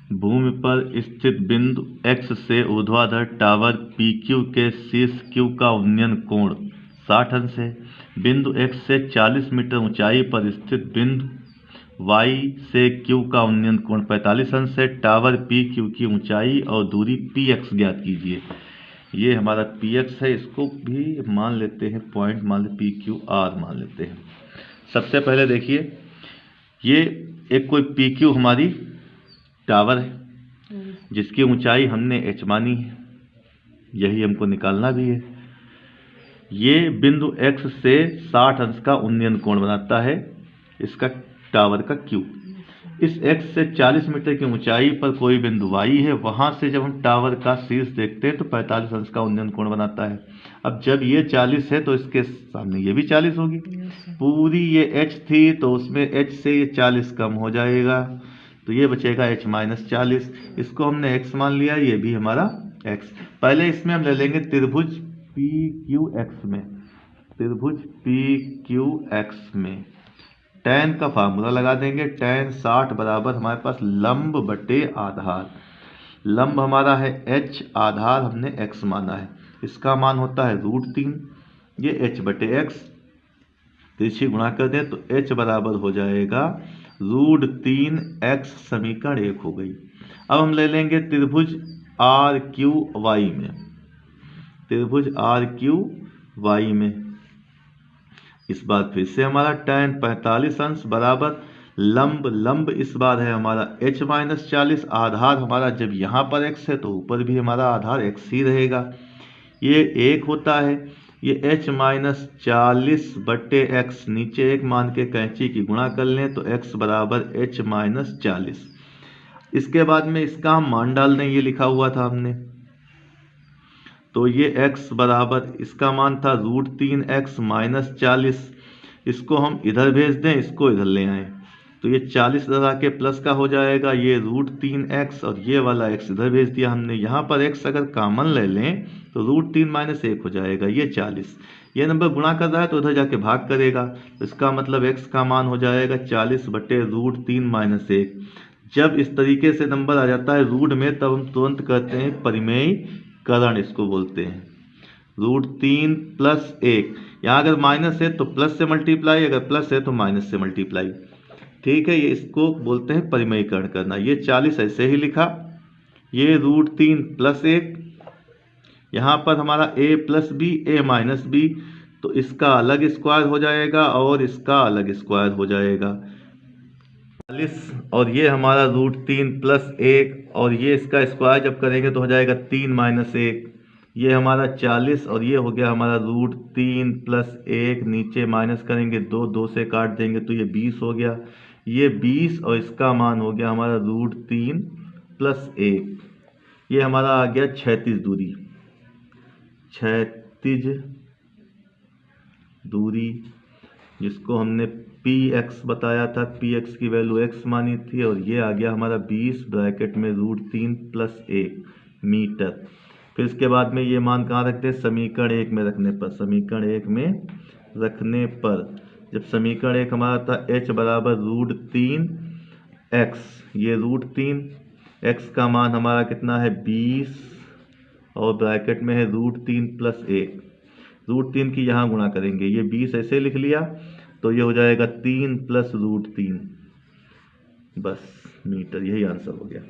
भूमि पर स्थित बिंदु X से ऊर्ध्वाधर टावर PQ के शीर्ष Q का उन्नयन कोण 60 अंश है। बिंदु X से 40 मीटर ऊंचाई पर स्थित बिंदु Y से Q का उन्नयन कोण 45 अंश है। टावर PQ की ऊंचाई और दूरी PX ज्ञात कीजिए। ये हमारा PX है, इसको भी मान लेते हैं पॉइंट, मान लेते PQR मान लेते हैं। सबसे पहले देखिए, ये एक कोई PQ हमारी टावर है जिसकी ऊंचाई हमने h मानी है, यही हमको निकालना भी है। ये बिंदु X से 60 अंश का उन्नयन कोण बनाता है इसका टावर का Q। इस X से 40 मीटर की ऊंचाई पर कोई बिंदु Y है, वहां से जब हम टावर का शीर्ष देखते हैं तो 45 अंश का उन्नयन कोण बनाता है। अब जब ये 40 है तो इसके सामने ये भी 40 होगी। पूरी ये H थी तो उसमें H से ये 40 कम हो जाएगा, तो ये बचेगा H माइनस 40। इसको हमने X मान लिया, ये भी हमारा X। पहले इसमें हम ले लेंगे त्रिभुज PQX में, त्रिभुज PQX में tan का फार्मूला लगा देंगे। tan 60 बराबर हमारे पास लंब बटे आधार। लंब हमारा है H, आधार हमने X माना है, इसका मान होता है √3, ये H बटे X। तिरछी गुणा कर दें तो H बराबर हो जाएगा √3x, समीकरण 1 हो गई। अब हम ले लेंगे त्रिभुज RQY में, त्रिभुज RQY में इस बार फिर से हमारा tan 45 अंश बराबर लंब, लंब इस बार है हमारा H माइनस 40, आधार हमारा जब यहाँ पर X है तो ऊपर भी हमारा आधार X ही रहेगा, ये 1 होता है। ये H माइनस 40 बटे X, नीचे 1 मान के कैंची की गुणा कर लें तो X बराबर H माइनस 40। इसके बाद में इसका हम मान डाल दें, ये लिखा हुआ था हमने, तो ये x बराबर इसका मान था √3x माइनस 40। इसको हम इधर भेज दें, इसको इधर ले आए तो ये 40 इधर आके प्लस का हो जाएगा, ये √3x और ये वाला x इधर भेज दिया हमने। यहाँ पर x अगर कॉमन ले लें तो √3 माइनस 1 हो जाएगा, ये 40। ये नंबर गुणा कर रहा है तो उधर जाके भाग करेगा, तो इसका मतलब x का मान हो जाएगा 40 बटे √3 माइनस 1। जब इस तरीके से नंबर आ जाता है रूट में तब हम तुरंत कहते हैं परिमेयीकरण, इसको बोलते हैं। √3 प्लस 1, यहाँ अगर माइनस है तो प्लस से मल्टीप्लाई, अगर प्लस है तो माइनस से मल्टीप्लाई, ठीक है। ये इसको बोलते हैं परिमेयीकरण करना। ये 40 ऐसे ही लिखा, ये √3 प्लस 1, यहाँ पर हमारा a plus B, a minus B, तो इसका अलग स्क्वायर हो जाएगा और इसका अलग स्क्वायर हो जाएगा 40, और ये हमारा √3 प्लस 1 और ये इसका स्क्वायर जब करेंगे तो हो जाएगा 3 माइनस 1, ये हमारा 40 और ये हो गया हमारा √3 प्लस 1, नीचे माइनस करेंगे 2, 2 से काट देंगे तो ये 20 हो गया, ये 20 और इसका मान हो गया हमारा √3 प्लस 1। ये हमारा आ गया क्षैतिज दूरी, क्षैतिज दूरी जिसको हमने px बताया था, px की वैल्यू x मानी थी, और ये आ गया हमारा 20 ब्रैकेट में √3 प्लस 1 मीटर। फिर इसके बाद में ये मान कहाँ रखते हैं, समीकरण 1 में रखने पर, समीकरण 1 में रखने पर जब समीकरण 1 हमारा था h बराबर √3x, ये √3 x का मान हमारा कितना है 20 और ब्रैकेट में है √3 प्लस 1, √3 की यहाँ गुणा करेंगे, ये 20 ऐसे लिख लिया तो ये हो जाएगा 3 प्लस √3, बस मीटर, यही आंसर हो गया।